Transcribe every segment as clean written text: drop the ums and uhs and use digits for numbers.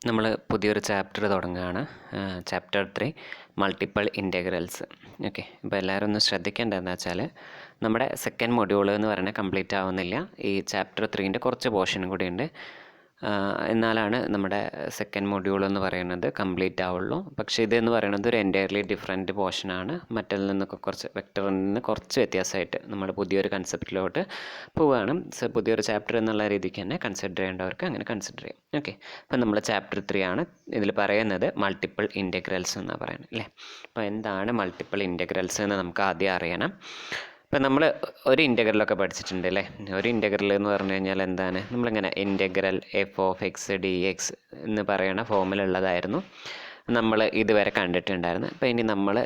നമ്മൾ പുതിയൊരു ചാപ്റ്റർ തുടങ്ങുകയാണ്. Chapter 3 multiple integrals. ഓക്കെ, ഇപ്പോൾ എല്ലാവരും ഒന്ന് ശ്രദ്ധിക്കേണ്ടതെന്ന് വെച്ചാൽ നമ്മുടെ സെക്കൻഡ് മൊഡ്യൂൾ എന്ന് പറയുന്നത് കംപ്ലീറ്റ് ആവുന്നില്ല. ഈ ചാപ്റ്റർ 3ൻ്റെ കുറച്ച് പോർഷനും കൂടി ഉണ്ട്. എന്നാലാണ് നമ്മുടെ സെക്കൻഡ് മൊഡ്യൂൾ എന്ന് പറയുന്നത് കംപ്ലീറ്റ് ആവുള്ളൂ. പക്ഷേ ഇതെന്ന് പറയുന്നത് ഒരു എൻറ്റയർലി ഡിഫറെൻറ്റ് പോർഷനാണ്. മറ്റതിൽ നിന്നൊക്കെ കുറച്ച് വെക്ടറിൽ നിന്ന് കുറച്ച് വ്യത്യാസമായിട്ട് നമ്മൾ പുതിയൊരു കൺസെപ്റ്റിലോട്ട് പോവുകയാണ്. സോ പുതിയൊരു ചാപ്റ്റർ എന്നുള്ള രീതിക്ക് തന്നെ കൺസിഡർ ചെയ്യേണ്ടവർക്ക് അങ്ങനെ കൺസിഡർ ചെയ്യാം. ഓക്കെ, അപ്പം നമ്മൾ ചാപ്റ്റർ 3 ആണ്. ഇതിൽ പറയുന്നത് മൾട്ടിപ്പിൾ ഇൻറ്റഗ്രൽസ് എന്നാണ് പറയുന്നത് അല്ലേ. അപ്പോൾ എന്താണ് മൾട്ടിപ്പിൾ ഇൻറ്റഗ്രൽസ് എന്ന് നമുക്ക് ആദ്യം അറിയണം. ഇപ്പം നമ്മൾ ഒരു ഇൻറ്റഗ്രലൊക്കെ പഠിച്ചിട്ടുണ്ട് അല്ലേ. ഒരു ഇൻറ്റഗ്രൽ എന്ന് പറഞ്ഞു കഴിഞ്ഞാൽ എന്താണ്, നമ്മളിങ്ങനെ ഇൻറ്റഗ്രൽ f(x) dx എന്ന് പറയുന്ന ഫോമിലുള്ളതായിരുന്നു നമ്മൾ ഇതുവരെ കണ്ടിട്ടുണ്ടായിരുന്നു. അപ്പോൾ ഇനി നമ്മൾ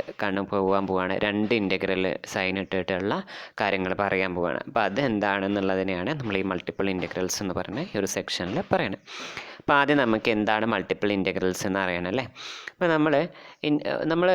പോകാൻ പോവുകയാണ്, രണ്ട് ഇൻറ്റഗ്രൽ സൈൻ ഇട്ടിട്ടുള്ള കാര്യങ്ങൾ പറയാൻ പോവുകയാണ്. അപ്പോൾ അതെന്താണെന്നുള്ളതിനെയാണ് നമ്മൾ ഈ മൾട്ടിപ്പിൾ ഇൻറ്റഗ്രൽസ് എന്ന് പറഞ്ഞ ഈ ഒരു സെക്ഷനിൽ പറയുന്നത്. അപ്പോൾ ആദ്യം നമുക്ക് എന്താണ് മൾട്ടിപ്പിൾ ഇൻറ്റഗ്രൽസ് എന്ന് അറിയണം അല്ലേ. അപ്പോൾ നമ്മൾ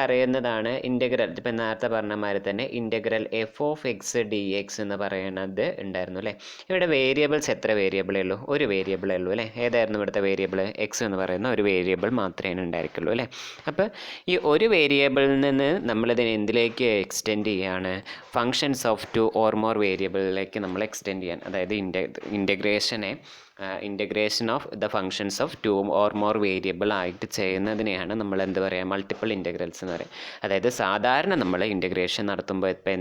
അറിയുന്നതാണ് ഇൻറ്റഗ്രൽ. ഇപ്പം നേരത്തെ പറഞ്ഞ മാതിരി തന്നെ ഇൻറ്റഗ്രൽ f(x) dx എന്ന് പറയുന്നത് ഉണ്ടായിരുന്നു അല്ലേ. ഇവിടെ വേരിയബിൾസ് എത്ര വേരിയബിളേ ഉള്ളൂ? ഒരു വേരിയബിളേ ഉള്ളൂ അല്ലേ. ഏതായിരുന്നു ഇവിടുത്തെ വേരിയബിൾ? എക്സ് എന്ന് പറയുന്ന ഒരു വേരിയബിൾ മാത്രമേ ഉണ്ടായിരിക്കുള്ളൂ അല്ലേ. അപ്പോൾ ഈ ഒരു വേരിയബിളിൽ നിന്ന് നമ്മളിതിനെ എന്തിലേക്ക് എക്സ്റ്റെൻഡ് ചെയ്യുകയാണ്? ഫങ്ഷൻസ് ഓഫ് 2 or more വേരിയബിളിലേക്ക് നമ്മൾ എക്സ്റ്റെൻഡ് ചെയ്യാൻ, അതായത് integration of the functions of 2 or more variable ആയിട്ട് ചെയ്യുന്നതിനെയാണ് നമ്മൾ എന്ത് പറയുക? മൾട്ടിപ്പിൾ ഇൻറ്റഗ്രൽസ് എന്ന് പറയും. അതായത് സാധാരണ നമ്മൾ ഇൻറ്റഗ്രേഷൻ നടത്തുമ്പോൾ ഇപ്പോൾ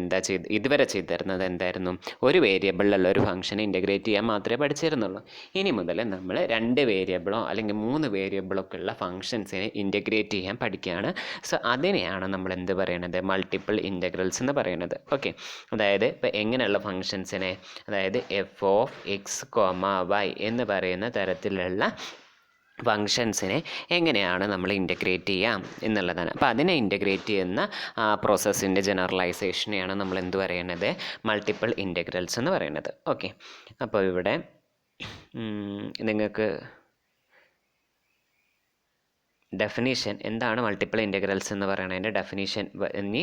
ഇതുവരെ ചെയ്തിരുന്നത് എന്തായിരുന്നു? ഒരു വേരിയബിളിലുള്ള ഒരു ഫംഗ്ഷനെ ഇൻറ്റഗ്രേറ്റ് ചെയ്യാൻ മാത്രമേ പഠിച്ചിരുന്നുള്ളൂ. ഇനി മുതൽ നമ്മൾ 2 വേരിയബിളോ അല്ലെങ്കിൽ 3 വേരിയബിളൊക്കെ ഉള്ള ഫംഗ്ഷൻസിനെ ഇൻറ്റഗ്രേറ്റ് ചെയ്യാൻ പഠിക്കുകയാണ്. സോ അതിനെയാണ് നമ്മൾ എന്ത് പറയുന്നത്? മൾട്ടിപ്പിൾ ഇൻറ്റഗ്രൽസ് എന്ന് പറയുന്നത്. ഓക്കെ, അതായത് ഇപ്പോൾ എങ്ങനെയുള്ള ഫംഗ്ഷൻസിനെ, അതായത് f(x, y) എന്ന് പറയുന്ന തരത്തിലുള്ള ഫങ്ഷൻസിനെ എങ്ങനെയാണ് നമ്മൾ ഇൻറ്റഗ്രേറ്റ് ചെയ്യാം എന്നുള്ളതാണ്. അപ്പോൾ അതിനെ ഇൻറ്റഗ്രേറ്റ് ചെയ്യുന്ന പ്രോസസ്സിൻ്റെ ജനറലൈസേഷനെയാണ് നമ്മൾ എന്ത് പറയുന്നത്? മൾട്ടിപ്പിൾ ഇൻറ്റഗ്രൽസ് എന്ന് പറയുന്നത്. ഓക്കെ, അപ്പോൾ ഇവിടെ നിങ്ങൾക്ക് ഡെഫിനീഷൻ എന്താണ് മൾട്ടിപ്പിൾ ഇൻറ്റഗ്രൽസ് എന്ന് പറയുന്നതിൻ്റെ ഡെഫിനീഷൻ ഇനി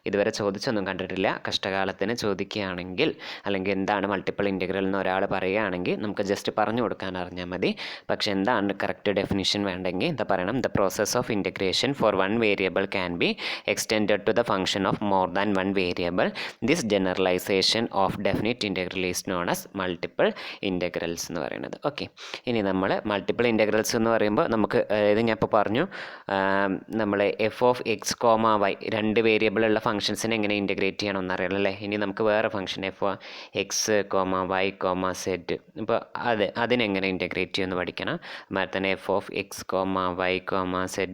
ഇതുവരെ ചോദിച്ചൊന്നും കണ്ടിട്ടില്ല. കഷ്ടകാലത്തിന് ചോദിക്കുകയാണെങ്കിൽ, അല്ലെങ്കിൽ എന്താണ് മൾട്ടിപ്പിൾ ഇൻറ്റഗ്രൽ എന്ന് ഒരാൾ പറയുകയാണെങ്കിൽ നമുക്ക് ജസ്റ്റ് പറഞ്ഞു കൊടുക്കാൻ അറിഞ്ഞാൽ മതി. പക്ഷെ എന്താണ് കറക്റ്റ് ഡെഫിനീഷൻ വേണ്ടെങ്കിൽ എന്താ പറയണം? The process of integration for one variable can be extended to the function of more than one variable. This generalisation of definite integral is known as multiple integrals എന്ന് പറയുന്നത്. ഓക്കെ, ഇനി നമ്മൾ multiple integrals എന്ന് പറയുമ്പോൾ നമുക്ക് ഇത് ഞാൻ ഇപ്പോൾ പറഞ്ഞു, നമ്മൾ f(x, y) 2 വേരിയബിളുള്ള ഫംഗ്ഷൻസിനെ എങ്ങനെ ഇൻറ്റഗ്രേറ്റ് ചെയ്യണമെന്ന് അറിയാം അല്ലേ. ഇനി നമുക്ക് വേറെ ഫംഗ്ഷൻ f(x, y, z) ഇപ്പോൾ അതിനെങ്ങനെ ഇൻറ്റഗ്രേറ്റ് ചെയ്യുമെന്ന് പഠിക്കണം. അതുപോലെ തന്നെ f(x, y, z,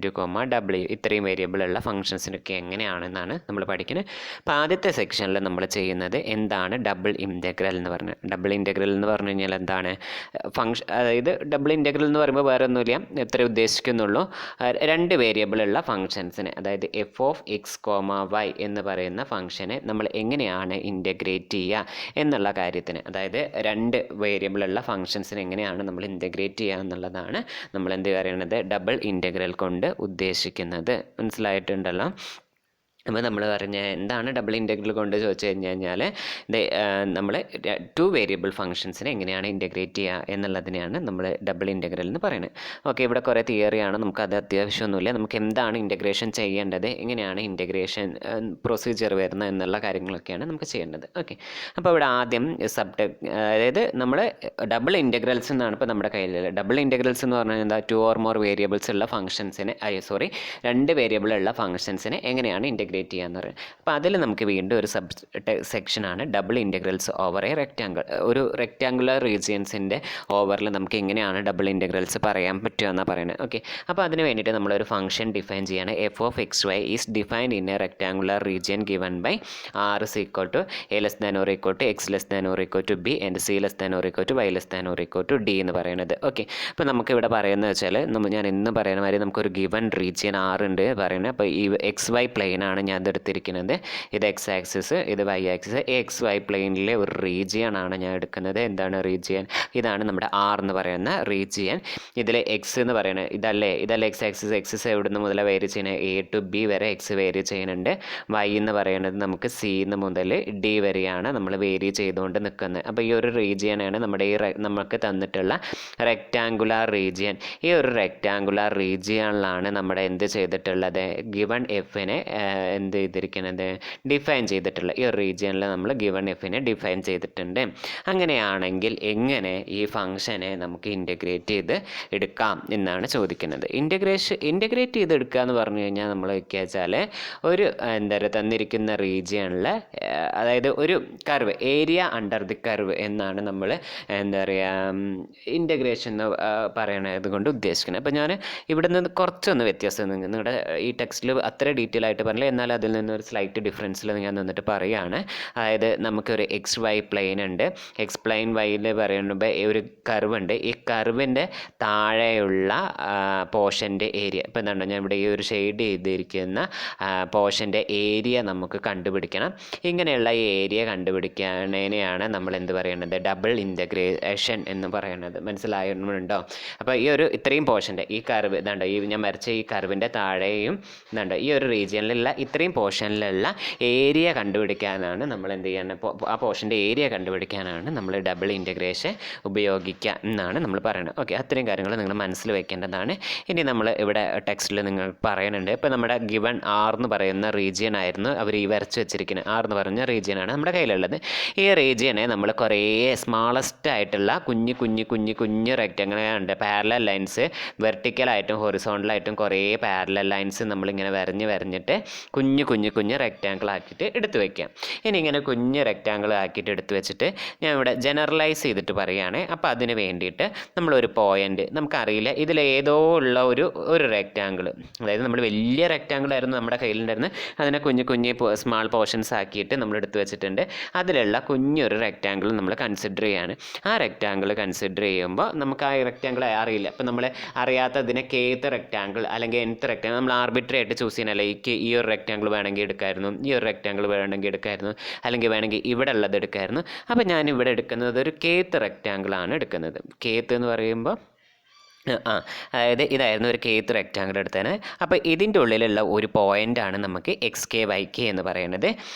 w) ഇത്രയും വേരിയബിളുള്ള ഫംഗ്ഷൻസിനൊക്കെ എങ്ങനെയാണെന്നാണ് നമ്മൾ പഠിക്കുന്നത്. അപ്പോൾ ആദ്യത്തെ സെക്ഷനിൽ നമ്മൾ ചെയ്യുന്നത് എന്താണ് ഡബിൾ ഇൻറ്റഗ്രൽ എന്ന് പറഞ്ഞത്. ഡബിൾ ഇൻറ്റഗ്രൽ എന്ന് പറഞ്ഞു കഴിഞ്ഞാൽ എന്താണ്? അതായത് ഡബിൾ ഇൻറ്റഗ്രൽ എന്ന് പറയുമ്പോൾ വേറെ ഒന്നുമില്ല, എത്ര ഉദ്ദേശിക്കുന്നുള്ളൂ, 2 വേരിയബിളുള്ള ഫംഗ്ഷൻസിനെ, അതായത് f(x, y) എന്ന് പറയുന്ന ഫംഗ്ഷനെ നമ്മൾ എങ്ങനെയാണ് ഇൻറ്റഗ്രേറ്റ് ചെയ്യുക എന്നുള്ള കാര്യത്തിന്, അതായത് 2 വേരിയബിളുള്ള ഫംഗ്ഷൻസിനെ എങ്ങനെയാണ് നമ്മൾ ഇൻറ്റഗ്രേറ്റ് ചെയ്യുക എന്നുള്ളതാണ് നമ്മൾ എന്ത് പറയുന്നത്? ഡബിൾ ഇൻറ്റഗ്രൽ കൊണ്ട് ഉദ്ദേശിക്കുന്നത്. മനസ്സിലായിട്ടുണ്ടല്ലോ. അപ്പോൾ നമ്മൾ പറഞ്ഞ എന്താണ് ഡബിൾ ഇൻറ്റഗ്രൽ കൊണ്ട് ചോദിച്ചു കഴിഞ്ഞാൽ നമ്മൾ 2 വേരിയബിൾ ഫംഗ്ഷൻസിനെ എങ്ങനെയാണ് ഇൻറ്റഗ്രേറ്റ് ചെയ്യുക എന്നുള്ളതിനെയാണ് നമ്മൾ ഡബിൾ ഇൻറ്റഗ്രൽ എന്ന് പറയുന്നത്. ഓക്കെ, ഇവിടെ കുറേ തിയറിയാണ്, നമുക്കത് അത്യാവശ്യമൊന്നുമില്ല. നമുക്ക് എന്താണ് ഇൻറ്റഗ്രേഷൻ ചെയ്യേണ്ടത്, എങ്ങനെയാണ് ഇൻറ്റഗ്രേഷൻ പ്രൊസീജിയർ വരുന്നത് എന്നുള്ള കാര്യങ്ങളൊക്കെയാണ് നമുക്ക് ചെയ്യേണ്ടത്. ഓക്കെ, അപ്പോൾ ഇവിടെ ആദ്യം അതായത് നമ്മൾ ഡബിൾ ഇൻറ്റഗ്രൽസ് എന്നാണ് ഇപ്പോൾ നമ്മുടെ കയ്യിലുള്ളത്. ഡബിൾ ഇൻറ്റഗ്രൽസ് എന്ന് പറഞ്ഞാൽ എന്താ? 2 or more വേരിയബിൾസ് ഉള്ള ഫംഗ്ഷൻസിനെ 2 വേരിയബിളുള്ള ഫംഗ്ഷൻസിനെ എങ്ങനെയാണ് ഇൻറ്റഗ്രേറ്റ് ചെയ്യാന്ന് പറയുന്നത്. അപ്പോൾ അതിൽ നമുക്ക് വീണ്ടും ഒരു സെക്ഷനാണ് double integrals over A rectangle. ഒരു റെക്റ്റാങ്കുലർ റീജിയൻസിൻ്റെ ഓവറിൽ നമുക്ക് എങ്ങനെയാണ് ഡബിൾ ഇൻറ്റഗ്രൽസ് പറയാൻ പറ്റുമെന്നാണ് പറയുന്നത്. ഓക്കെ, അപ്പോൾ അതിന് വേണ്ടിയിട്ട് നമ്മളൊരു ഫംഗ്ഷൻ ഡിഫൈൻ ചെയ്യാണ്. f(x, y) is defined in a rectangular region given by r is equal to a less than or equal to x less than or equal to b and c less than or equal to y less than or equal to d എന്ന് പറയുന്നത്. Okay, അപ്പോൾ നമുക്കിവിടെ പറയുന്നത് വെച്ചാൽ ഞാൻ ഇന്ന് പറയുന്ന മാതിരി നമുക്കൊരു ഗിവൺ റീജിയൻ r ഉണ്ട് പറയുന്നത്. അപ്പോൾ ഈ XY പ്ലെയിനാണ് ആണ് ഞാൻ ഇതെടുത്തിരിക്കുന്നത്. ഇത് എക്സ് ആക്സിസ്, ഇത് വൈ ആക്സിസ്. എക്സ് വൈ പ്ലെയിനിലെ ഒരു റീജിയൻ ആണ് ഞാൻ എടുക്കുന്നത്. എന്താണ് റീജിയൻ? ഇതാണ് നമ്മുടെ ആർ എന്ന് പറയുന്ന റീജിയൻ. ഇതിൽ എക്സ് എന്ന് പറയുന്നത് ഇതല്ലേ എക്സ് ആക്സിസ്. എക്സിസ് എവിടുന്ന് മുതൽ വേരി ചെയ്യുന്നത്? എ ടു ബി വരെ എക്സ് വേരി ചെയ്യുന്നുണ്ട്. വൈ എന്ന് പറയുന്നത് നമുക്ക് സി എന്ന് മുതൽ ഡി വരെയാണ് നമ്മൾ വേരി ചെയ്തുകൊണ്ട് നിൽക്കുന്നത്. അപ്പോൾ ഈ ഒരു റീജിയനാണ് നമ്മുടെ നമുക്ക് തന്നിട്ടുള്ള റെക്റ്റാങ്കുലാർ റീജിയൻ. ഈ ഒരു റെക്റ്റാങ്കുലാർ റീജിയനിലാണ് നമ്മുടെ എന്ത് ചെയ്തിട്ടുള്ളത്? ഗിവൺ എഫിനെ എന്ത് ചെയ്തിരിക്കുന്നത്? ഡിഫൈൻ ചെയ്തിട്ടുള്ളത്. ഈ ഒരു റീജിയനിൽ നമ്മൾ ഗിവൺ എഫിനെ ഡിഫൈൻ ചെയ്തിട്ടുണ്ട്. അങ്ങനെയാണെങ്കിൽ എങ്ങനെ ഈ ഫംഗ്ഷനെ നമുക്ക് ഇൻ്റഗ്രേറ്റ് ചെയ്ത് എടുക്കാം എന്നാണ് ചോദിക്കുന്നത്. ഇൻ്റഗ്രേറ്റ് ചെയ്ത് എടുക്കുക എന്ന് പറഞ്ഞു കഴിഞ്ഞാൽ നമ്മൾ വയ്ക്കുക വെച്ചാൽ ഒരു എന്താ പറയുക തന്നിരിക്കുന്ന റീജിയനിൽ, അതായത് ഒരു curve, area under the curve എന്നാണ് നമ്മൾ എന്താ പറയുക ഇൻ്റഗ്രേഷൻ എന്ന് പറയണത് കൊണ്ട് ഉദ്ദേശിക്കുന്നത്. അപ്പോൾ ഞാൻ ഇവിടെ നിന്ന് കുറച്ചൊന്ന് വ്യത്യാസം നിങ്ങളുടെ ഈ ടെക്സ്റ്റിൽ അത്ര ഡീറ്റെയിൽ ആയിട്ട് പറഞ്ഞില്ല, എന്നാൽ അതിൽ നിന്നൊരു സ്ലൈറ്റ് ഡിഫറൻസിൽ ഞാൻ നിന്നിട്ട് പറയുകയാണ്. അതായത് നമുക്കൊരു എക്സ് വൈ പ്ലെയിൻ ഉണ്ട്. എക്സ് പ്ലെയിൻ വൈയിൽ പറയുമ്പോൾ ഒരു കർവ് ഉണ്ട്. ഈ കർവിൻ്റെ താഴെയുള്ള പോർഷൻ്റെ ഏരിയ, ഇപ്പോൾ എന്താണ് ഞാൻ ഇവിടെ ഈ ഒരു ഷെയ്ഡ് ചെയ്തിരിക്കുന്ന പോർഷൻ്റെ ഏരിയ നമുക്ക് കണ്ടുപിടിക്കണം. ഇങ്ങനെയുള്ള ഈ ഏരിയ കണ്ടുപിടിക്കാനാണ് നമ്മൾ എന്ത് പറയുന്നത്? ഡബിൾ ഇൻ്റഗ്രേഷൻ എന്ന് പറയുന്നത്. മനസ്സിലായിട്ടുണ്ടോ? അപ്പോൾ ഈ ഒരു ഇത്രയും പോർഷൻ്റെ ഈ കർവ് ഇതുണ്ടോ, ഈ ഞാൻ വരച്ച ഈ കർവിൻ്റെ താഴെയും ഇതുണ്ടോ ഈ ഒരു റീജിയനിലുള്ള ഇത്രയും പോർഷനിലുള്ള ഏരിയ കണ്ടുപിടിക്കാനാണ് നമ്മൾ എന്ത് ചെയ്യുന്നത്? ആ പോർഷൻ്റെ ഏരിയ കണ്ടുപിടിക്കാനാണ് നമ്മൾ ഡബിൾ ഇൻ്റഗ്രേഷൻ ഉപയോഗിക്കുക എന്നാണ് നമ്മൾ പറയുന്നത്. ഓക്കെ, അത്രയും കാര്യങ്ങൾ നിങ്ങൾ മനസ്സിൽ വെക്കേണ്ടതാണ്. ഇനി നമ്മൾ ഇവിടെ ടെക്സ്റ്റിൽ നിങ്ങൾ പറയുന്നുണ്ട്. ഇപ്പോൾ നമ്മുടെ ഗിവൺ ആർ എന്ന് പറയുന്ന റീജിയൻ ആയിരുന്നു അവർ ഈ വരച്ച് വെച്ചിരിക്കുന്നത്. ആർ എന്ന് പറഞ്ഞ റീജിയനാണ് നമ്മുടെ കയ്യിലുള്ളത്. ഈ റീജിയനെ നമ്മൾ കുറേ സ്മാളസ്റ്റ് ആയിട്ടുള്ള കുഞ്ഞ് റെക്റ്റാങ്കിളുണ്ട്. പാരലൽ ലൈൻസ് വെർട്ടിക്കലായിട്ടും ഹൊറിസോണ്ടലായിട്ടും കുറേ പാരലൽ ലൈൻസ് നമ്മളിങ്ങനെ വരഞ്ഞിട്ട് കുഞ്ഞ് റെക്റ്റാങ്കിൾ ആക്കിയിട്ട് എടുത്ത് വയ്ക്കാം. ഇനി ഇങ്ങനെ കുഞ്ഞ് റെക്റ്റാങ്കിൾ ആക്കിയിട്ട് എടുത്ത് വെച്ചിട്ട് ഞാൻ ഇവിടെ ജനറലൈസ് ചെയ്തിട്ട് പറയുകയാണ്. അപ്പോൾ അതിന് വേണ്ടിയിട്ട് നമ്മളൊരു പോയിൻ്റ് നമുക്കറിയില്ല, ഇതിലേതോ ഉള്ള ഒരു റെക്റ്റാങ്കിൾ, അതായത് നമ്മൾ വലിയ റെക്റ്റാങ്കിൾ ആയിരുന്നു നമ്മുടെ കയ്യിലുണ്ടായിരുന്നത്, അതിനെ കുഞ്ഞ് സ്മാൾ പോർഷൻസ് ആക്കിയിട്ട് നമ്മൾ എടുത്ത് വെച്ചിട്ടുണ്ട്. അതിലുള്ള കുഞ്ഞൊരു റെക്റ്റാങ്കിൾ നമ്മൾ കൺസിഡർ ചെയ്യാണ്. ആ റെക്റ്റാങ്കിൾ കൺസിഡർ ചെയ്യുമ്പോൾ നമുക്ക് ആ റെക്റ്റാങ്കിൾ അറിയില്ല. അപ്പോൾ നമ്മൾ അറിയാത്തതിനെ കേത്ത് റെക്റ്റാങ്കിൾ അല്ലെങ്കിൽ nth റെക്റ്റാങ്കിൾ നമ്മൾ ആർബിട്രറി ആയിട്ട് ചൂസ് ചെയ്യണമല്ലോ. ഈ ഒരു റെക്റ്റാങ്കിൾ വേണമെങ്കിൽ എടുക്കായിരുന്നു, ഈ ഒരു റെക്റ്റാങ്കിൾ വേണമെങ്കിൽ എടുക്കായിരുന്നു, അല്ലെങ്കിൽ വേണമെങ്കിൽ ഇവിടെ ഉള്ളത് എടുക്കായിരുന്നു. അപ്പോൾ ഞാൻ ഇവിടെ എടുക്കുന്നത് ഒരു കേത്ത് റെക്റ്റാങ്കിളാണ് എടുക്കുന്നത്. കേത്ത് എന്ന് പറയുമ്പോൾ അതായത് ഇതായിരുന്നു ഒരു കേത്ത് റെക്റ്റാങ്കിൾ എടുത്തത്. അപ്പോൾ ഇതിൻ്റെ ഉള്ളിലുള്ള ഒരു പോയിൻ്റാണ് നമുക്ക് എക്സ് കെ വൈ കെ എന്ന് പറയുന്നത്.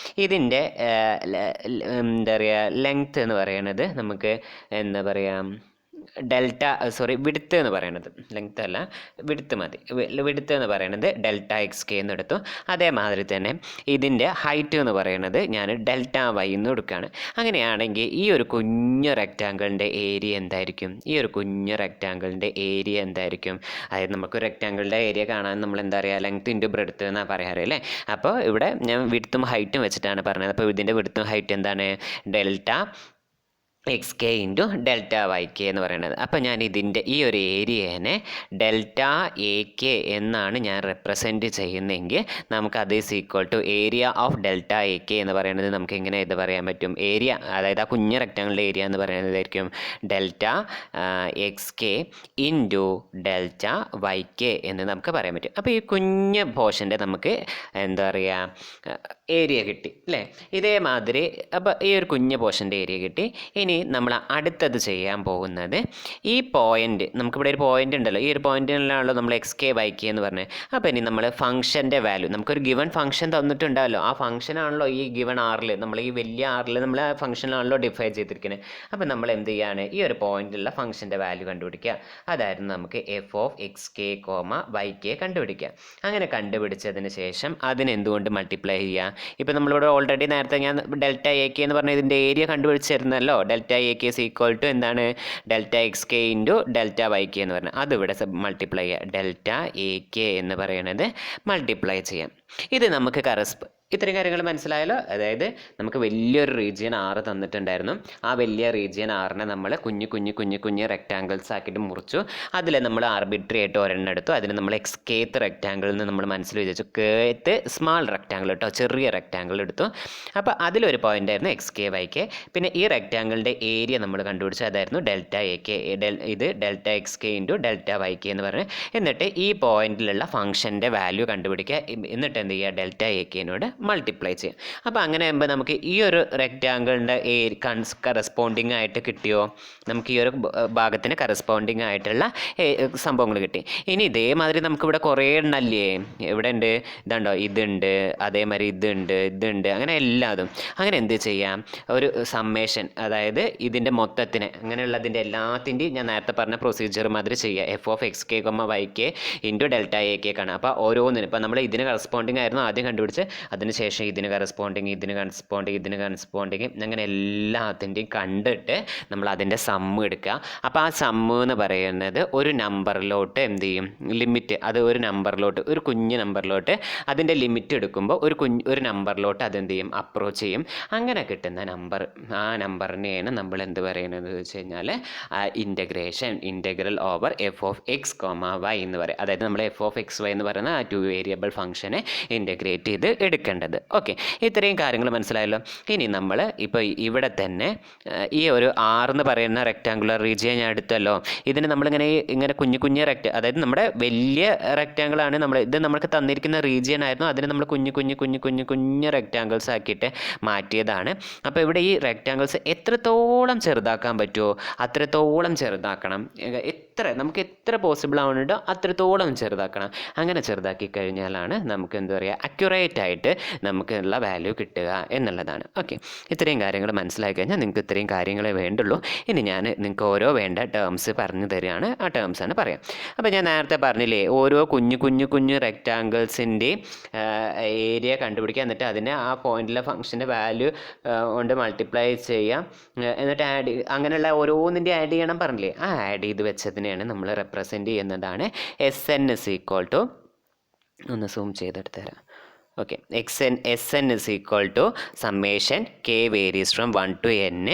ഇതിൻ്റെ എന്താ പറയുക ലെങ്ത്ത് എന്ന് പറയുന്നത് നമുക്ക് എന്താ പറയുക വിഡ്ത്ത് എന്ന് പറയുന്നത്, ലെങ്ത്ത് അല്ല വിഡ്ത്ത് മതി, വിഡ്ത്ത് എന്ന് പറയുന്നത് ഡെൽറ്റ എക്സ് കെ എന്ന് എടുത്തു. അതേമാതിരി തന്നെ ഇതിൻ്റെ ഹൈറ്റ് എന്ന് പറയുന്നത് ഞാൻ ഡെൽറ്റ വൈ എന്ന് എടുക്കുകയാണ്. അങ്ങനെയാണെങ്കിൽ ഈ ഒരു കുഞ്ഞ് റെക്റ്റാങ്കിളിൻ്റെ ഏരിയ എന്തായിരിക്കും? അതായത് നമുക്ക് റെക്റ്റാങ്കിളിൻ്റെ ഏരിയ കാണാൻ നമ്മൾ എന്താ പറയുക ലെങ്ത്ത് ഇൻറ്റു ബ്രെഡ്ത്ത് എന്നാണ് പറയാറ് അല്ലേ. അപ്പോൾ ഇവിടെ ഞാൻ വിഡ്ത്തും ഹൈറ്റും വെച്ചിട്ടാണ് പറഞ്ഞത്. അപ്പോൾ ഇതിൻ്റെ വിഡ്ത്തും ഹൈറ്റ് എന്താണ്? Delta X K into delta Y K എന്ന് പറയുന്നത്. അപ്പോൾ ഞാൻ ഇതിൻ്റെ ഈ ഒരു ഏരിയനെ ഡെൽറ്റ എ കെ എന്നാണ് ഞാൻ റെപ്രസെൻറ്റ് ചെയ്യുന്നതെങ്കിൽ നമുക്ക് അത് is equal to area of delta A K എന്ന് പറയുന്നത് നമുക്ക് എങ്ങനെ ഇത് പറയാൻ പറ്റും? ഏരിയ, അതായത് ആ കുഞ്ഞ് റെക്റ്റാങ്കിളിൻ്റെ ഏരിയ എന്ന് പറയുന്നതായിരിക്കും delta X K into delta Y K എന്ന് നമുക്ക് പറയാൻ പറ്റും. അപ്പോൾ ഈ കുഞ്ഞ് പോർഷൻ്റെ നമുക്ക് എന്താ പറയുക ഏരിയ കിട്ടി അല്ലേ. ഇതേമാതിരി അപ്പോൾ ഈ ഒരു കുഞ്ഞ് പോർഷൻ്റെ ഏരിയ കിട്ടി. ഇനി നമ്മൾ അടുത്തത് ചെയ്യാൻ പോകുന്നത് ഈ പോയിൻ്റ്, നമുക്കിവിടെ ഒരു പോയിൻ്റ് ഉണ്ടല്ലോ, ഈ ഒരു പോയിൻറ്റിലാണല്ലോ നമ്മൾ എക്സ് കെ വൈ കെ എന്ന് പറഞ്ഞത്. അപ്പോൾ ഇനി നമ്മൾ ഫംഗ്ഷൻ്റെ വാല്യൂ, നമുക്കൊരു ഗിവൺ ഫംഗ്ഷൻ തന്നിട്ടുണ്ടല്ലോ, ആ ഫംഗ്ഷനാണല്ലോ ഈ ഗിവൺ ആറിൽ, നമ്മൾ ഈ വലിയ ആറിൽ നമ്മൾ ആ ഫംഗ്ഷനാണല്ലോ ഡിഫൈൻ ചെയ്തിരിക്കുന്നത്. അപ്പോൾ നമ്മൾ എന്ത് ചെയ്യാണ്? ഈ ഒരു പോയിൻ്റിലുള്ള ഫംഗ്ഷൻ്റെ വാല്യൂ കണ്ടുപിടിക്കുക. അതായിരുന്നു നമുക്ക് F of X K comma Y K കണ്ടുപിടിക്കുക. അങ്ങനെ കണ്ടുപിടിച്ചതിന് ശേഷം അതിനെന്തുകൊണ്ട് മൾട്ടിപ്ലൈ ചെയ്യുക? ഇപ്പോൾ നമ്മളിവിടെ ഓൾറെഡി നേരത്തെ ഞാൻ ഡെൽറ്റ എ കെ എന്ന് പറഞ്ഞ ഇതിൻ്റെ ഏരിയ കണ്ടുപിടിച്ചിരുന്നല്ലോ. Delta A K is equal to എന്താണ്? Delta X K into delta Y K എന്ന് പറഞ്ഞാൽ അതിവിടെ മൾട്ടിപ്ലൈ ചെയ്യുക. ഡെൽറ്റ എ കെ എന്ന് പറയുന്നത് മൾട്ടിപ്ലൈ ചെയ്യാം. ഇത് നമുക്ക് ഇത്രയും കാര്യങ്ങൾ മനസ്സിലായല്ലോ. അതായത് നമുക്ക് വലിയൊരു റീജിയൻ 6 തന്നിട്ടുണ്ടായിരുന്നു. ആ വലിയ റീജിയൻ 6നെ നമ്മൾ കുഞ്ഞു റെക്റ്റാങ്കിൾസ് ആക്കിയിട്ട് മുറിച്ചു. അതിൽ നമ്മൾ ആർബിട്രറി ആയിട്ട് ഒരെണ്ണം എടുത്തു. അതിന് നമ്മൾ എക്സ് കേത്ത് റെക്റ്റാങ്കിൾ എന്ന് നമ്മൾ മനസ്സിൽ വിചാരിച്ചു. കേത്ത് സ്മാൾ റെക്റ്റാങ്കിൾ കേട്ടോ, ചെറിയ റെക്റ്റാങ്കിൾ എടുത്തു. അപ്പോൾ അതിലൊരു പോയിന്റ് ആയിരുന്നു എക്സ് കെ വൈ കെ. പിന്നെ ഈ റെക്റ്റാങ്കിളിൻ്റെ ഏരിയ നമ്മൾ കണ്ടുപിടിച്ചു, അതായിരുന്നു ഡെൽറ്റ എ കെ. ഇത് delta X K into delta Y K എന്ന് പറഞ്ഞ്. എന്നിട്ട് ഈ പോയിന്റിലുള്ള ഫംഗ്ഷൻ്റെ വാല്യൂ കണ്ടുപിടിക്കുക. എന്നിട്ട് എന്ത് ചെയ്യുക, ഡെൽറ്റ എ കെനോട് മൾട്ടിപ്ലൈ ചെയ്യും. അപ്പോൾ അങ്ങനെ ആകുമ്പോൾ നമുക്ക് ഈ ഒരു റെക്റ്റാങ്കിളിൻ്റെ കറസ്പോണ്ടിങ് ആയിട്ട് കിട്ടിയോ, നമുക്ക് ഈ ഒരു ഭാഗത്തിന് കറസ്പോണ്ടിങ് ആയിട്ടുള്ള സംഭവങ്ങൾ കിട്ടി. ഇനി ഇതേമാതിരി നമുക്കിവിടെ കുറേ എണ്ണല്ലേ, ഇവിടെ ഉണ്ട്, ഇതുണ്ടോ, ഇതുണ്ട്, അതേമാതിരി ഇതുണ്ട്, അങ്ങനെ എല്ലാതും. അങ്ങനെ എന്ത് ചെയ്യാം, ഒരു സമ്മേഷൻ, അതായത് ഇതിൻ്റെ മൊത്തത്തിന് അങ്ങനെയുള്ളതിൻ്റെ എല്ലാത്തിൻ്റെയും ഞാൻ നേരത്തെ പറഞ്ഞ പ്രൊസീജിയർ മാതിരി ചെയ്യുക. F of X K Y K into delta A K ആണ്. അപ്പോൾ ഓരോന്നിനും ഇപ്പോൾ നമ്മൾ ഇതിന് കറസ്പോണ്ടിങ് ആയിരുന്നു ആദ്യം കണ്ടുപിടിച്ച്, അതിനുശേഷം ഇതിന് കറസ്പോണ്ടിങ് അങ്ങനെ എല്ലാത്തിൻ്റെയും കണ്ടിട്ട് നമ്മൾ അതിൻ്റെ സമ്മ് എടുക്കുക. അപ്പോൾ ആ സമ്മ് എന്ന് പറയുന്നത് ഒരു നമ്പറിലോട്ട് എന്ത് ചെയ്യും, ലിമിറ്റ്, അത് ഒരു നമ്പറിലോട്ട്, ഒരു കുഞ്ഞ് നമ്പറിലോട്ട് അതിൻ്റെ ലിമിറ്റ് എടുക്കുമ്പോൾ ഒരു നമ്പറിലോട്ട് അതെന്ത് ചെയ്യും, അപ്രോച്ച് ചെയ്യും. അങ്ങനെ കിട്ടുന്ന നമ്പർ, ആ നമ്പറിനെയാണ് നമ്മൾ എന്ത് പറയുന്നത് വെച്ച് കഴിഞ്ഞാൽ integral over F of X comma Y എന്ന് പറയും. അതായത് നമ്മൾ എഫ് ഓഫ് എക്സ് വൈ എന്ന് പറയുന്ന ആ 2 വേരിയബിൾ ഫംഗ്ഷനെ ഇൻ്റഗ്രേറ്റ് ചെയ്ത് എടുക്കേണ്ടത്. ഓക്കെ, ഇത്രയും കാര്യങ്ങൾ മനസ്സിലായല്ലോ. ഇനി നമ്മൾ ഇപ്പോൾ ഇവിടെ തന്നെ ഈ ഒരു 6 എന്ന് പറയുന്ന റെക്റ്റാങ്കുലർ റീജിയൻ ഞാൻ എടുത്തല്ലോ. ഇതിന് നമ്മളിങ്ങനെ കുഞ്ഞു അതായത് നമ്മുടെ വലിയ റെക്റ്റാങ്കിളാണ് ഇത് നമുക്ക് തന്നിരിക്കുന്ന റീജിയൻ ആയിരുന്നു. അതിന് നമ്മൾ കുഞ്ഞു റെക്റ്റാങ്കിൾസ് ആക്കിയിട്ട് മാറ്റിയതാണ്. അപ്പോൾ ഇവിടെ ഈ റെക്റ്റാങ്കിൾസ് എത്രത്തോളം ചെറുതാക്കാൻ പറ്റുമോ അത്രത്തോളം ചെറുതാക്കണം. നമുക്ക് എത്ര പോസിബിൾ ആവുന്നുണ്ടോ അത്രത്തോളം ചെറുതാക്കണം. അങ്ങനെ ചെറുതാക്കി കഴിഞ്ഞാലാണ് നമുക്ക് എന്താ പറയുക, അക്യുറേറ്റ് ആയിട്ട് നമുക്കുള്ള വാല്യൂ കിട്ടുക എന്നുള്ളതാണ്. ഓക്കെ, ഇത്രയും കാര്യങ്ങൾ മനസ്സിലാക്കി കഴിഞ്ഞാൽ നിങ്ങൾക്ക് ഇത്രയും കാര്യങ്ങളെ വേണ്ടുള്ളൂ. ഇനി ഞാൻ നിങ്ങൾക്ക് ഓരോ വേണ്ട ടേംസ് പറഞ്ഞു തരികയാണ്. ആ ടേംസാണ് പറയാം. അപ്പോൾ ഞാൻ നേരത്തെ പറഞ്ഞില്ലേ, ഓരോ കുഞ്ഞു റെക്റ്റാങ്കിൾസിൻ്റെ ഏരിയ കണ്ടുപിടിക്കുക, എന്നിട്ട് അതിനെ ആ പോയിന്റിലെ ഫംഗ്ഷൻ്റെ വാല്യൂ കൊണ്ട് മൾട്ടിപ്ലൈ ചെയ്യാം, എന്നിട്ട് അങ്ങനെയുള്ള ഓരോന്നിൻ്റെ ആഡ് ചെയ്യണം പറഞ്ഞില്ലേ, ആ ആഡ് ചെയ്ത് വെച്ചതിനെയാണ് നമ്മൾ റെപ്രസെൻറ്റ് ചെയ്യുന്നതാണ് S N is equal to, ഒന്ന് സൂം ചെയ്തെടുത്ത് തരാം. Okay, S N is equal to summation K varies from 1 to n,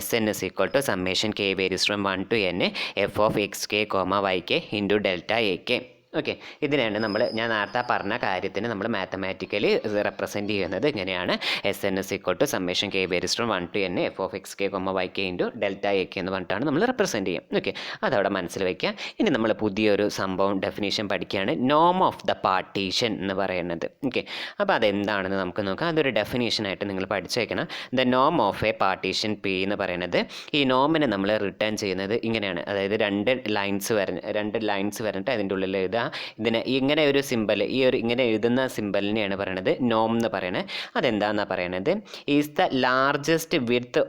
S N is equal to summation K varies from 1 to n F of X K comma Y K into delta A K. Okay, ഇതിനെയാണ് ഞാൻ നേരത്തെ പറഞ്ഞ കാര്യത്തിന് നമ്മൾ mathematically represent ചെയ്യുന്നത് ഇങ്ങനെയാണ്. S N S equal to summation K varies from 1 to n F of X K comma Y K into delta A K എന്ന് പറഞ്ഞിട്ടാണ് നമ്മൾ റെപ്രസെൻറ്റ് ചെയ്യും. ഓക്കെ, അതവിടെ മനസ്സിൽ വയ്ക്കുക. ഇനി നമ്മൾ പുതിയൊരു സംഭവം ഡെഫിനേഷൻ പഠിക്കുകയാണ്, നോം ഓഫ് ദ പാർട്ടീഷൻ എന്ന് പറയുന്നത്. ഓക്കെ, അപ്പോൾ അതെന്താണെന്ന് നമുക്ക് നോക്കാം. അതൊരു ഡെഫിനേഷനായിട്ട് നിങ്ങൾ പഠിച്ചു വയ്ക്കണം. ദ നോം ഓഫ് എ പാർട്ടീഷൻ പി എന്ന് പറയുന്നത്, ഈ നോമിനെ നമ്മൾ റിട്ടേൺ ചെയ്യുന്നത് ഇങ്ങനെയാണ്. അതായത് രണ്ട് ലൈൻസ് വരണിട്ട് അതിൻ്റെ ഉള്ളിൽ എഴുതുക. ഇതിനെ ഇങ്ങനെ ഒരു സിമ്പൽ, ഇങ്ങനെ എഴുതുന്ന സിമ്പലിനെയാണ് പറയണത് നോം എന്ന് പറയുന്നത്. അതെന്താണെന്നാണ് പറയണത്, is the largest width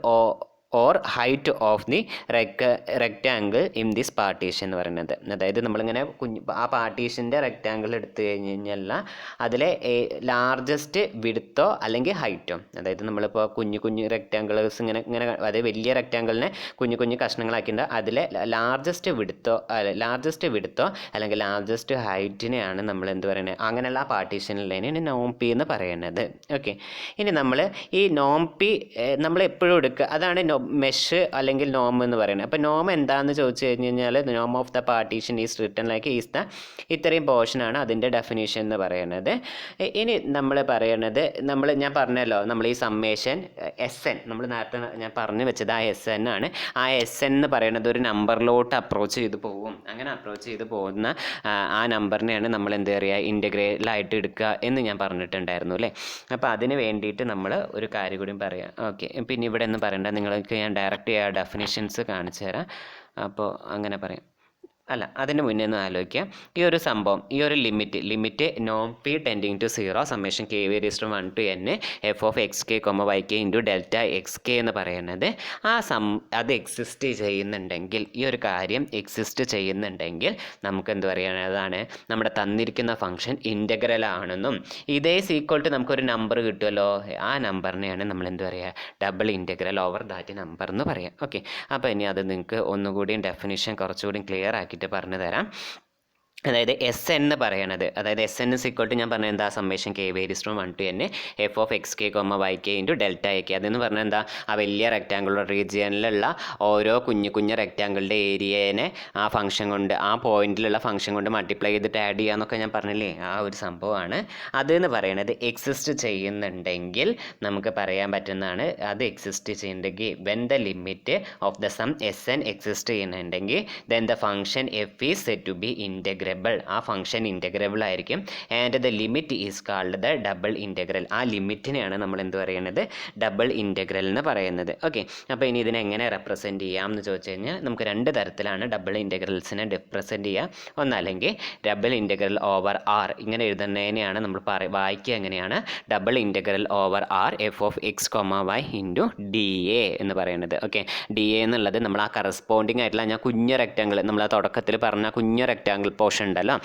or height of the rectangle in this partition എന്ന് പറയുന്നത്. അതായത് നമ്മളിങ്ങനെ ആ പാർട്ടീഷൻ്റെ റെക്റ്റാങ്കിൾ എടുത്തു കഴിഞ്ഞാൽ അതിലെ ലാർജസ്റ്റ് വിഡ്ത്തോ അല്ലെങ്കിൽ ഹൈറ്റോ, അതായത് നമ്മളിപ്പോൾ കുഞ്ഞു റെക്റ്റാങ്കിൾസ് ഇങ്ങനെ അതായത് വലിയ റെക്റ്റാങ്കിളിനെ കുഞ്ഞു കഷ്ണങ്ങളാക്കിയിട്ട് അതിലെ ലാർജസ്റ്റ് വിഡ്ത്തോ അല്ലെങ്കിൽ ലാർജസ്റ്റ് ഹൈറ്റിനെയാണ് നമ്മൾ എന്ത് പറയുന്നത്, അങ്ങനെയുള്ള ആ പാർട്ടീഷനിലാണ് നോം പി എന്ന് പറയുന്നത്. ഓക്കെ, ഇനി നമ്മൾ ഈ നോം പി നമ്മൾ എപ്പോഴും എടുക്കുക, അതാണ് മെഷ് അല്ലെങ്കിൽ നോം എന്ന് പറയുന്നത്. അപ്പോൾ നോം എന്താണെന്ന് ചോദിച്ചു കഴിഞ്ഞാൽ നോം of the partition is written like is the, ഇത്രയും പോർഷനാണ് അതിൻ്റെ ഡെഫിനേഷൻ എന്ന് പറയുന്നത്. ഇനി നമ്മൾ പറയണത്, ഞാൻ പറഞ്ഞല്ലോ, നമ്മൾ ഈ സമ്മേഷൻ എസ് എൻ, നമ്മൾ നേരത്തെ ഞാൻ പറഞ്ഞു വെച്ചത് ആ എസ് എൻ ആണ്. ആ എസ് എൻ എന്ന് പറയുന്നത് ഒരു നമ്പറിലോട്ട് അപ്രോച്ച് ചെയ്ത് പോകും. അങ്ങനെ അപ്രോച്ച് ചെയ്ത് പോകുന്ന ആ നമ്പറിനെയാണ് നമ്മൾ എന്ത് പറയുക, ഇൻ്റഗ്രേലായിട്ട് എടുക്കുക എന്ന് ഞാൻ പറഞ്ഞിട്ടുണ്ടായിരുന്നു അല്ലേ. അപ്പോൾ അതിന് വേണ്ടിയിട്ട് നമ്മൾ ഒരു കാര്യം കൂടി പറയാം. ഓക്കെ, പിന്നെ ഇവിടെ ഒന്നും പറയണ്ട, നിങ്ങൾക്ക് ഞാൻ ഡയറക്റ്റ് ഡെഫിനിഷൻസ് കാണിച്ചു തരാം. അപ്പോൾ അങ്ങനെ പറയാം. അല്ല, അതിന് മുന്നേ ഒന്ന് ആലോചിക്കാം. ഈ ഒരു സംഭവം, ഈ ഒരു ലിമിറ്റ് നോം P tending to 0 summation K varies from 1 to n F of X K comma Y K into delta X K എന്ന് പറയുന്നത് അത് എക്സിസ്റ്റ് ചെയ്യുന്നുണ്ടെങ്കിൽ, ഈ ഒരു കാര്യം എക്സിസ്റ്റ് ചെയ്യുന്നുണ്ടെങ്കിൽ നമുക്ക് എന്ത് പറയുന്നതാണ്, നമ്മുടെ തന്നിരിക്കുന്ന ഫംഗ്ഷൻ ഇൻ്റഗ്രൽ ആണെന്നും ഇതേ ഈക്വൽ ടു നമുക്കൊരു നമ്പർ കിട്ടുമല്ലോ, ആ നമ്പറിനെയാണ് നമ്മൾ എന്ത് പറയുക, double integral over that number എന്ന് പറയാം. ഓക്കെ, അപ്പോൾ ഇനി അത് നിങ്ങൾക്ക് ഒന്നുകൂടിയും ഡെഫിനിഷൻ കുറച്ചുകൂടി ക്ലിയർ ആക്കി പറഞ്ഞു തരാം. അതായത് എസ് എന്ന് പറയണത്, അതായത് S N is equal to ഞാൻ പറഞ്ഞത് എന്താ, summation K varies from 1 to n F of X K comma Y K into delta A K. അതെന്ന് പറഞ്ഞാൽ എന്താ, ആ വലിയ റെക്റ്റാങ്കുലർ റീജിയനിലുള്ള ഓരോ കുഞ്ഞു റെക്റ്റാങ്കിളുടെ ഏരിയനെ ആ ഫംഗ്ഷൻ കൊണ്ട്, ആ പോയിന്റിലുള്ള ഫംഗ്ഷൻ കൊണ്ട് മൾട്ടിപ്ലൈ ചെയ്തിട്ട് ആഡ് ചെയ്യാന്നൊക്കെ ഞാൻ പറഞ്ഞില്ലേ, ആ ഒരു സംഭവമാണ്. അതെന്ന് പറയണത് എക്സിസ്റ്റ് ചെയ്യുന്നുണ്ടെങ്കിൽ നമുക്ക് പറയാൻ പറ്റുന്നതാണ്, അത് എക്സിസ്റ്റ് ചെയ്യുന്നുണ്ടെങ്കിൽ when the limit of the sum S N exist ചെയ്യുന്നുണ്ടെങ്കിൽ then the function F is set to be integrable. ആ ഫംഗ്ഷൻ ഇൻറ്റഗ്രബിൾ ആയിരിക്കും. And the limit is called the double integral. ആ ലിമിറ്റിനെയാണ് നമ്മൾ എന്ത് പറയുന്നത്, ഡബിൾ ഇൻറ്റഗ്രൽ എന്ന് പറയുന്നത്. ഓക്കെ, അപ്പോൾ ഇനി ഇതിനെ എങ്ങനെ റെപ്രസെൻറ്റ് ചെയ്യാം എന്ന് ചോദിച്ചു കഴിഞ്ഞാൽ നമുക്ക് രണ്ട് തരത്തിലാണ് ഡബിൾ ഇൻറ്റഗ്രൽസിനെ റെപ്രസെൻറ്റ് ചെയ്യുക. ഒന്നല്ലെങ്കിൽ ഡബിൾ ഇൻറ്റഗ്രൽ ഓവർ ആർ, ഇങ്ങനെ എഴുതുന്നതിനെയാണ് നമ്മൾ വായിക്കുക എങ്ങനെയാണ്, double integral over R F of X comma Y into D A എന്ന് പറയുന്നത്. ഓക്കെ, ഡി എ എന്നുള്ളത് നമ്മൾ ആ കറസ്പോണ്ടിങ് ആയിട്ടുള്ള ഞാൻ കുഞ്ഞ് റെക്റ്റാങ്കിൾ, നമ്മൾ ആ തുടക്കത്തിൽ പറഞ്ഞ കുഞ്ഞ് റെക്റ്റാങ്കിൾ പോർഷൻ ഉണ്ടല്ലോ,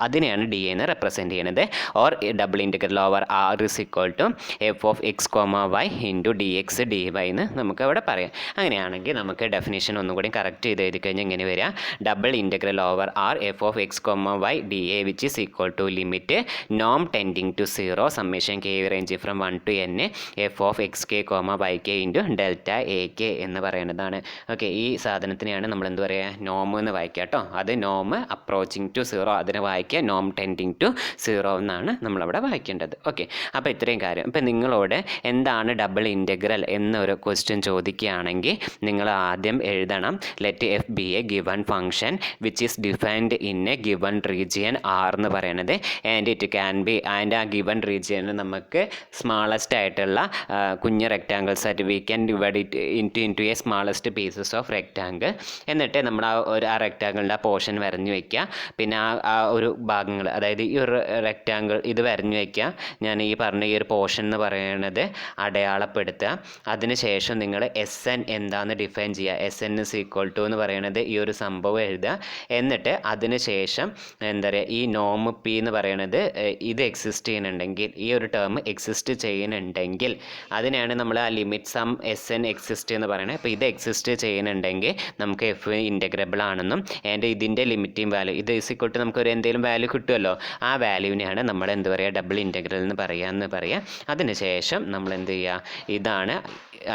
അതിനെയാണ് ഡി എന്ന് റെപ്രസെൻറ്റ് ചെയ്യുന്നത്. Or double integral over R is equal to F of X comma Y into D X D Y എന്ന് നമുക്ക് അവിടെ പറയാം. അങ്ങനെയാണെങ്കിൽ നമുക്ക് ഡെഫിനേഷൻ ഒന്നും കൂടി കറക്റ്റ് ചെയ്ത് എഴുതി കഴിഞ്ഞാൽ ഇങ്ങനെ വരിക, double integral over R F of X comma Y D A which is equal to limit നോം tending to 0 summation K range from 1 to n F of X K comma Y K into delta A K എന്ന് പറയുന്നതാണ്. Okay, ഈ സാധനത്തിനെയാണ് നമ്മൾ എന്ത് പറയുക, നോം എന്ന് വായിക്കുക കേട്ടോ. അത് നോം അപ്രോച്ചിങ് ടു 0, അതിനെ വായിക്കുക നോം ടെൻഡിങ് ടു 0 എന്നാണ് നമ്മളവിടെ വായിക്കേണ്ടത്. ഓക്കെ, അപ്പോൾ ഇത്രയും കാര്യം. ഇപ്പം നിങ്ങളോട് എന്താണ് ഡബിൾ ഇൻറ്റഗ്രൽ എന്നൊരു ക്വസ്റ്റ്യൻ ചോദിക്കുകയാണെങ്കിൽ നിങ്ങൾ ആദ്യം എഴുതണം, let F be a given function which is defined in a given region R എന്ന് പറയുന്നത്, and it can be, and ആ ഗിവൺ റീജിയനിൽ നമുക്ക് സ്മാളസ്റ്റ് ആയിട്ടുള്ള കുഞ്ഞ് റെക്റ്റാങ്കിൾസ് ആയിട്ട് we can divide it into a smallest pieces of rectangle. എന്നിട്ട് നമ്മൾ ആ റെക്റ്റാങ്കിളിൻ്റെ ആ പോർഷൻ വരഞ്ഞു വയ്ക്കുക. പിന്നെ ആ ഒരു ഭാഗങ്ങൾ, അതായത് ഈ ഒരു റെക്റ്റാങ്കിൾ ഇത് വരഞ്ഞു വയ്ക്കുക. ഞാൻ ഈ പറഞ്ഞ ഈ ഒരു പോർഷൻ എന്ന് പറയുന്നത് അടയാളപ്പെടുത്തുക. അതിനുശേഷം നിങ്ങൾ എസ് എൻ എന്താണെന്ന് ഡിഫൈൻ ചെയ്യുക. S N is equal to എന്ന് പറയുന്നത് ഈ ഒരു സംഭവം എഴുതുക. എന്നിട്ട് അതിനുശേഷം എന്താ പറയുക, ഈ നോം പി എന്ന് പറയുന്നത് ഇത് എക്സിസ്റ്റ് ചെയ്യുന്നുണ്ടെങ്കിൽ, ഈ ഒരു ടേം എക്സിസ്റ്റ് ചെയ്യുന്നുണ്ടെങ്കിൽ അതിനെയാണ് നമ്മൾ ആ limit sum S N exist എന്ന് പറയുന്നത്. അപ്പോൾ ഇത് എക്സിസ്റ്റ് ചെയ്യുന്നുണ്ടെങ്കിൽ നമുക്ക് എഫ് ഇൻറ്റഗ്രബിൾ ആണെന്നും, ആൻഡ് ഇതിൻ്റെ ലിമിറ്റിംഗ് വാല്യൂ ഇത് ഈസ് ഈക്വൽ ടു നമുക്ക് ഒരു എന്തെങ്കിലും വാല്യൂ കിട്ടുമല്ലോ, ആ വാല്യൂവിനെയാണ് നമ്മൾ എന്ത് പറയുക, ഡബിൾ ഇൻറ്റഗ്രൽ എന്ന് പറയുക. അതിനുശേഷം നമ്മൾ എന്ത് ചെയ്യുക, ഇതാണ്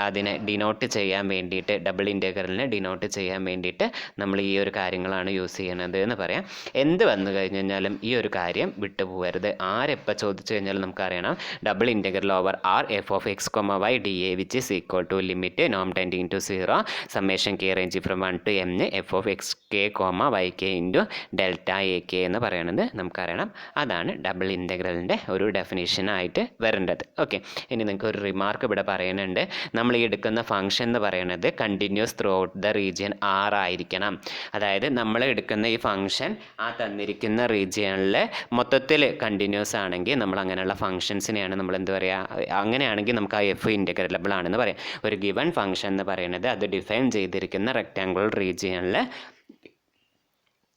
അതിനെ ഡിനോട്ട് ചെയ്യാൻ വേണ്ടിയിട്ട്, ഡബിൾ ഇൻറ്റഗ്രലിനെ ഡിനോട്ട് ചെയ്യാൻ വേണ്ടിയിട്ട് നമ്മൾ ഈ ഒരു കാര്യങ്ങളാണ് യൂസ് ചെയ്യണത് എന്ന് പറയാം. എന്ത് വന്നു കഴിഞ്ഞ് കഴിഞ്ഞാലും ഈ ഒരു കാര്യം വിട്ടുപോകരുത്. ആരെപ്പോൾ ചോദിച്ചു കഴിഞ്ഞാലും നമുക്കറിയണം, double integral over R F of X comma Y D A which is equal to limit നോം tending to 0 summation K range from 1 to n F of X K comma Y K into delta A K എന്ന് പറയുന്നത് നമുക്കറിയണം. അതാണ് double ഇൻറ്റഗ്രലിൻ്റെ ഒരു ഡെഫിനേഷനായിട്ട് വരേണ്ടത്. Okay, ഇനി നിങ്ങൾക്ക് ഒരു remark ഇവിടെ പറയുന്നുണ്ട്, നമ്മൾ ഈ എടുക്കുന്ന ഫംഗ്ഷൻ എന്ന് പറയുന്നത് continuous throughout the region R ആയിരിക്കണം. അതായത് നമ്മൾ എടുക്കുന്ന ഈ ഫംഗ്ഷൻ ആ തന്നിരിക്കുന്ന റീജിയനിൽ മൊത്തത്തിൽ കണ്ടിന്യൂസ് ആണെങ്കിൽ നമ്മൾ അങ്ങനെയുള്ള ഫംഗ്ഷൻസിനെയാണ് നമ്മൾ എന്ത് പറയുക, അങ്ങനെയാണെങ്കിൽ നമുക്ക് ആ എഫ് ഇൻറ്റഗ്രബിൾ ആണെന്ന് പറയാം. ഒരു ഗിവൺ ഫംഗ്ഷൻ എന്ന് പറയുന്നത് അത് ഡിഫൈൻ ചെയ്തിരിക്കുന്ന റെക്റ്റാങ്കുലർ റീജിയനിൽ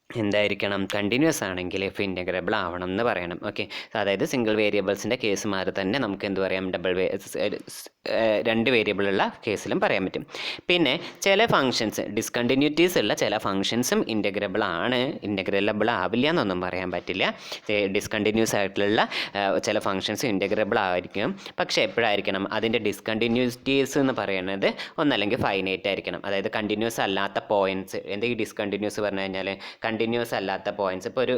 എന്തായിരിക്കണം, കണ്ടിന്യൂസ് ആണെങ്കിൽ എഫ് ഇൻറ്റഗ്രബിൾ ആവണം എന്ന് പറയണം. ഓക്കെ, അതായത് സിംഗിൾ വേരിയബിൾസിൻ്റെ കേസ് മാറി തന്നെ നമുക്ക് എന്ത് പറയാം, രണ്ട് വേരിയബിളുള്ള കേസിലും പറയാൻ പറ്റും. പിന്നെ ചില ഫങ്ഷൻസ് ഡിസ്കണ്ടിന്യൂറ്റീസ് ഉള്ള ചില ഫങ്ഷൻസും ഇൻറ്റഗ്രബിൾ ആവില്ല എന്നൊന്നും പറയാൻ പറ്റില്ല. ഡിസ്കണ്ടിന്യൂസ് ആയിട്ടുള്ള ചില ഫങ്ഷൻസ് ഇൻറ്റഗ്രബിൾ ആയിരിക്കും. പക്ഷേ എപ്പോഴായിരിക്കണം അതിൻ്റെ ഡിസ്കണ്ടിന്യൂറ്റീസ് എന്ന് പറയുന്നത് ഒന്നല്ലെങ്കിൽ ഫൈനൈറ്റ് ആയിരിക്കണം. അതായത് കണ്ടിന്യൂസ് അല്ലാത്ത പോയിൻറ്റ്സ്, എന്താ ഈ ഡിസ്കണ്ടിന്യൂസ് പറഞ്ഞു കഴിഞ്ഞാൽ, കണ്ടിന്യൂസ് അല്ലാത്ത പോയിൻറ്റ്സ്. ഇപ്പോൾ ഒരു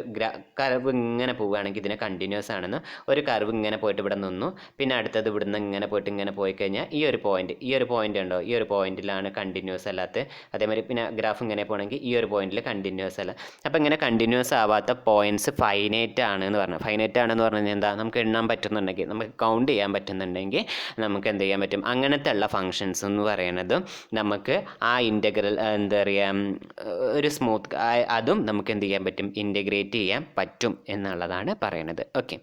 കർവ് ഇങ്ങനെ പോവുകയാണെങ്കിൽ ഇതിനെ കണ്ടിന്യൂസ് ആണെന്ന്, ഒരു കർവ് ഇങ്ങനെ പോയിട്ട് ഇവിടെ നിന്നു, പിന്നെ അടുത്തത് ഇവിടുന്ന് ഇങ്ങനെ പോയിട്ട് ഇങ്ങനെ പോയി കഴിഞ്ഞാൽ ഈ ഒരു പോയിന്റ് ഉണ്ടോ, ഈ ഒരു പോയിന്റിലാണ് കണ്ടിന്യൂസ് അല്ലാത്ത. അതേമാതിരി പിന്നെ ഗ്രാഫ് ഇങ്ങനെ പോകണമെങ്കിൽ ഈ ഒരു പോയിന്റിൽ കണ്ടിന്യൂസ് അല്ല. അപ്പോൾ ഇങ്ങനെ കണ്ടിന്യൂസ് ആവാത്ത പോയിന്റ്സ് ഫൈനൈറ്റ് ആണ് എന്ന് പറഞ്ഞു. ഫൈനൈറ്റ് ആണെന്ന് പറഞ്ഞു കഴിഞ്ഞാൽ എന്താ, നമുക്ക് എണ്ണാൻ പറ്റുന്നുണ്ടെങ്കിൽ, നമുക്ക് കൗണ്ട് ചെയ്യാൻ പറ്റുന്നുണ്ടെങ്കിൽ നമുക്ക് എന്ത് ചെയ്യാൻ പറ്റും, അങ്ങനത്തെ ഉള്ള ഫങ്ഷൻസ് എന്ന് പറയുന്നത് നമുക്ക് ആ ഇൻറ്റഗ്രൽ എന്താ പറയുക, ഒരു സ്മൂത്ത് അതും നമുക്ക് എന്ത് ചെയ്യാൻ പറ്റും, ഇൻറ്റഗ്രേറ്റ് ചെയ്യാൻ പറ്റും എന്നുള്ളതാണ് പറയണത്. ഓക്കെ,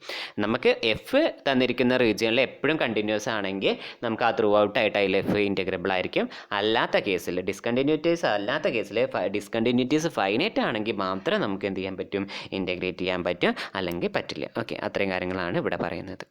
നമുക്ക് എഫ് തന്നിരിക്കുന്ന റീജിയനിൽ എപ്പോഴും കണ്ടിന്യൂസ് ആണെങ്കിൽ നമുക്ക് ആ ത്രൂ ഔട്ട് ആയിട്ട് അതിൽ എഫ് ഇൻറ്റഗ്രബിൾ ആയിരിക്കും. അല്ലാത്ത കേസിൽ, ഡിസ്കണ്ടിന്യൂറ്റീസ് അല്ലാത്ത കേസിൽ, ഡിസ്കണ്ടിന്യൂറ്റീസ് ഫൈനൈറ്റ് ആണെങ്കിൽ മാത്രമേ നമുക്ക് എന്ത് ചെയ്യാൻ പറ്റും, ഇൻറ്റഗ്രേറ്റ് ചെയ്യാൻ പറ്റും, അല്ലെങ്കിൽ പറ്റില്ല. ഓക്കെ, അത്രയും കാര്യങ്ങളാണ് ഇവിടെ പറയുന്നത്.